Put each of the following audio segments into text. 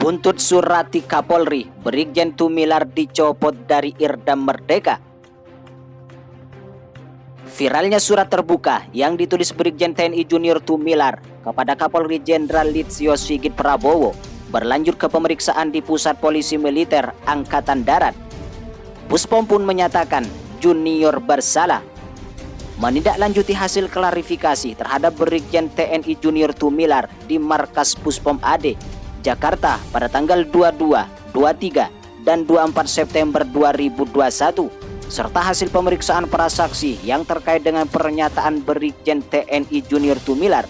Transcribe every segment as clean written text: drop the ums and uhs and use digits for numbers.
Buntut Surati Kapolri, Brigjen Tumilar dicopot dari Irdam Merdeka. Viralnya surat terbuka yang ditulis Brigjen TNI Junior Tumilar kepada Kapolri Jenderal Listio Sigit Prabowo berlanjut ke pemeriksaan di Pusat Polisi Militer Angkatan Darat. Puspom pun menyatakan Junior bersalah. Menindaklanjuti hasil klarifikasi terhadap Brigjen TNI Junior Tumilar di Markas Puspom AD Jakarta pada tanggal 22, 23, dan 24 September 2021 serta hasil pemeriksaan para saksi yang terkait dengan pernyataan Brigjen TNI Junior Tumilar,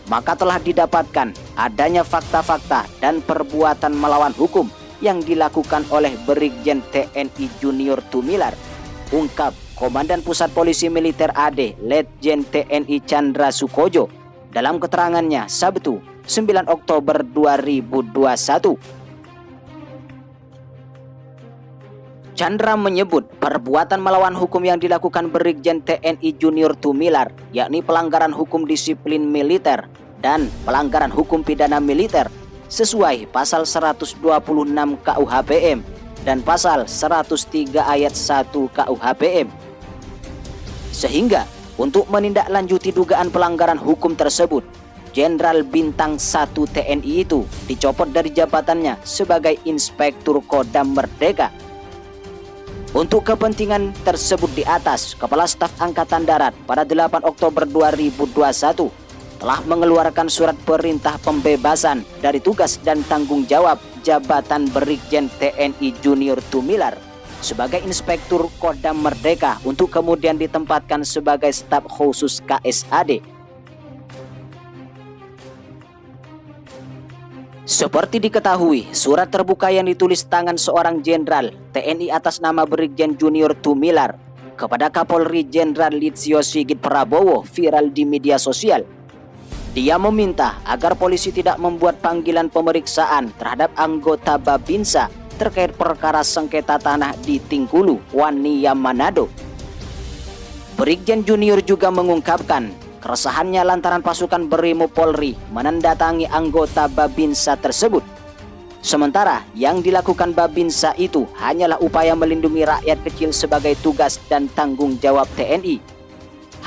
maka telah didapatkan adanya fakta-fakta dan perbuatan melawan hukum yang dilakukan oleh Brigjen TNI Junior Tumilar, ungkap Komandan Pusat Polisi Militer AD Letjen TNI Chandra Sukojo dalam keterangannya Sabtu 9 Oktober 2021. Chandra menyebut perbuatan melawan hukum yang dilakukan Brigjen TNI Junior Tumilar, yakni pelanggaran hukum disiplin militer dan pelanggaran hukum pidana militer sesuai pasal 126 KUHPM dan pasal 103 ayat 1 KUHPM. Sehingga untuk menindaklanjuti dugaan pelanggaran hukum tersebut, Jenderal Bintang 1 TNI itu dicopot dari jabatannya sebagai Inspektur Kodam Merdeka. Untuk kepentingan tersebut di atas, Kepala Staf Angkatan Darat pada 8 Oktober 2021 telah mengeluarkan surat perintah pembebasan dari tugas dan tanggung jawab jabatan Brigjen TNI Junior Tumilar sebagai Inspektur Kodam Merdeka untuk kemudian ditempatkan sebagai staf khusus KSAD. Seperti diketahui, surat terbuka yang ditulis tangan seorang jenderal TNI atas nama Brigjen Junior Tumilar kepada Kapolri Jenderal Listio Sigit Prabowo viral di media sosial. Dia meminta agar polisi tidak membuat panggilan pemeriksaan terhadap anggota Babinsa terkait perkara sengketa tanah di Tingkulu, Wania, Manado. Brigjen Junior juga mengungkapkan keresahannya lantaran pasukan Brimob Polri menandatangi anggota Babinsa tersebut. Sementara yang dilakukan Babinsa itu hanyalah upaya melindungi rakyat kecil sebagai tugas dan tanggung jawab TNI.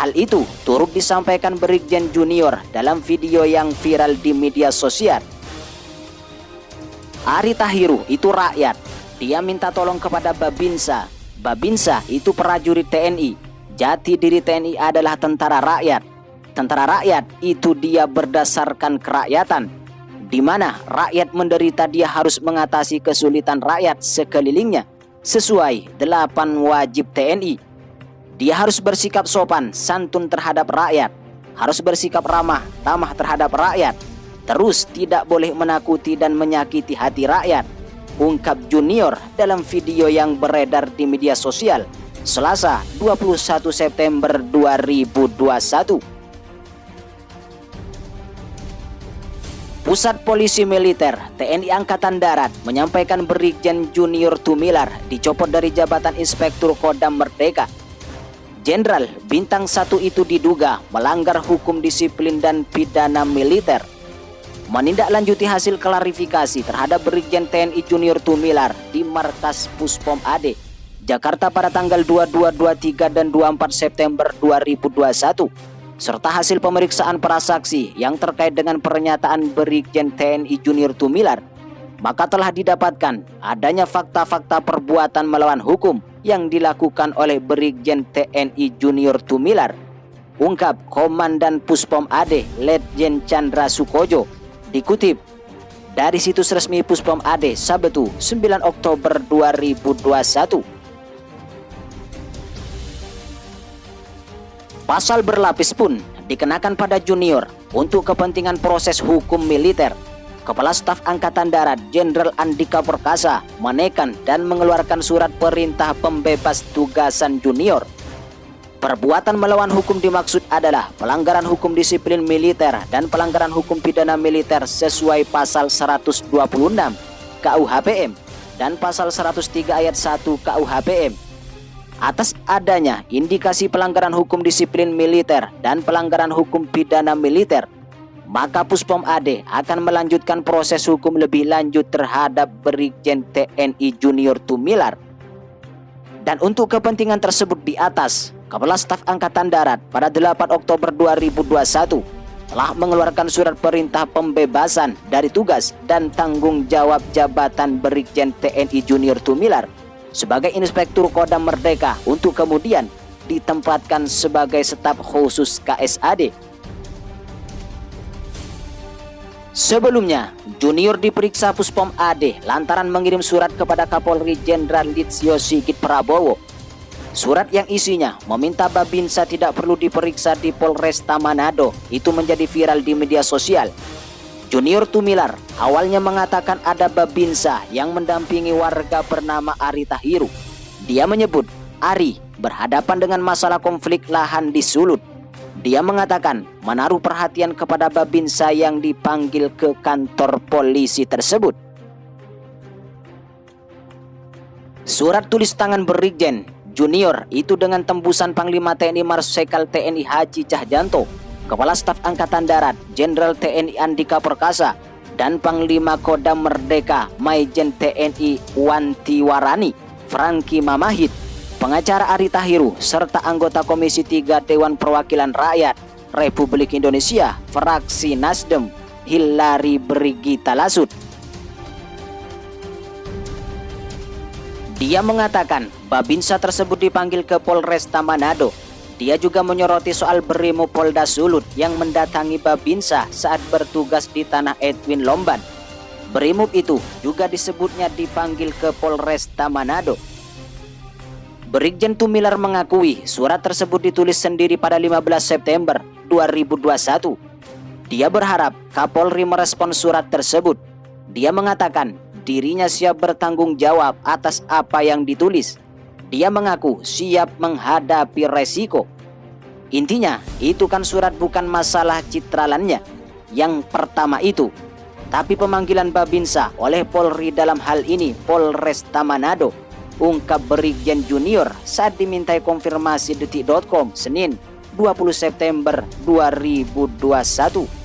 Hal itu turut disampaikan Brigjen Junior dalam video yang viral di media sosial. Ari Tahiru itu rakyat. Dia minta tolong kepada Babinsa. Babinsa itu prajurit TNI. Jati diri TNI adalah tentara rakyat. Tentara rakyat itu dia berdasarkan kerakyatan, di mana rakyat menderita dia harus mengatasi kesulitan rakyat sekelilingnya sesuai 8 wajib TNI. Dia harus bersikap sopan santun terhadap rakyat, harus bersikap ramah tamah terhadap rakyat, terus tidak boleh menakuti dan menyakiti hati rakyat, ungkap Junior dalam video yang beredar di media sosial Selasa 21 September 2021. Pusat Polisi Militer TNI Angkatan Darat menyampaikan Brigjen Junior Tumilar dicopot dari jabatan Inspektur Kodam Merdeka. Jenderal Bintang 1 itu diduga melanggar hukum disiplin dan pidana militer. Menindaklanjuti hasil klarifikasi terhadap Brigjen TNI Junior Tumilar di Markas Puspom AD Jakarta pada tanggal 22, 23, dan 24 September 2021 serta hasil pemeriksaan para saksi yang terkait dengan pernyataan Brigjen TNI Junior Tumilar, maka telah didapatkan adanya fakta-fakta perbuatan melawan hukum yang dilakukan oleh Brigjen TNI Junior Tumilar, ungkap Komandan Puspom AD Letjen Chandra Sukojo, dikutip dari situs resmi Puspom AD Sabtu 9 Oktober 2021. Pasal berlapis pun dikenakan pada Junior untuk kepentingan proses hukum militer. Kepala Staf Angkatan Darat Jenderal Andika Perkasa menekan dan mengeluarkan surat perintah pembebas tugasan Junior. Perbuatan melawan hukum dimaksud adalah pelanggaran hukum disiplin militer dan pelanggaran hukum pidana militer sesuai pasal 126 KUHPM dan pasal 103 ayat 1 KUHPM. Atas adanya indikasi pelanggaran hukum disiplin militer dan pelanggaran hukum pidana militer, maka Puspom AD akan melanjutkan proses hukum lebih lanjut terhadap Brigjen TNI Junior Tumilar. Dan untuk kepentingan tersebut di atas, Kepala Staf Angkatan Darat pada 8 Oktober 2021 telah mengeluarkan surat perintah pembebasan dari tugas dan tanggung jawab jabatan Brigjen TNI Junior Tumilar sebagai Inspektur Kodam Merdeka untuk kemudian ditempatkan sebagai staf khusus KSAD. Sebelumnya, Junior diperiksa Puspom AD lantaran mengirim surat kepada Kapolri Jenderal Listio Sigit Prabowo. Surat yang isinya meminta Babinsa tidak perlu diperiksa di Polresta Manado itu menjadi viral di media sosial. Junior Tumilar awalnya mengatakan ada Babinsa yang mendampingi warga bernama Ari Tahiru. Dia menyebut Ari berhadapan dengan masalah konflik lahan di Sulut. Dia mengatakan menaruh perhatian kepada Babinsa yang dipanggil ke kantor polisi tersebut. Surat tulis tangan Brigjen Junior itu dengan tembusan Panglima TNI Marsikal TNI Haji Cahyanto, Kepala Staf Angkatan Darat Jenderal TNI Andika Perkasa, dan Panglima Kodam Merdeka Maijen TNI Wantiwarani Franky Mamahit, pengacara Ari Tahiru, serta anggota Komisi 3 Dewan Perwakilan Rakyat Republik Indonesia fraksi Nasdem Hillary Brigita Lasut. Dia mengatakan Babinsa tersebut dipanggil ke Polresta Manado. Dia juga menyoroti soal Brimob Polda Sulut yang mendatangi Babinsa saat bertugas di tanah Edwin Lomban. Brimob itu juga disebutnya dipanggil ke Polresta Manado. Brigjen Tumilar mengakui surat tersebut ditulis sendiri pada 15 September 2021. Dia berharap Kapolri merespons surat tersebut. Dia mengatakan dirinya siap bertanggung jawab atas apa yang ditulis. Dia mengaku siap menghadapi resiko. Intinya, itu kan surat bukan masalah citralannya. Yang pertama itu, tapi pemanggilan Babinsa oleh Polri dalam hal ini Polresta Manado, ungkap Brigjen Junior saat dimintai konfirmasi detik.com Senin 20 September 2021.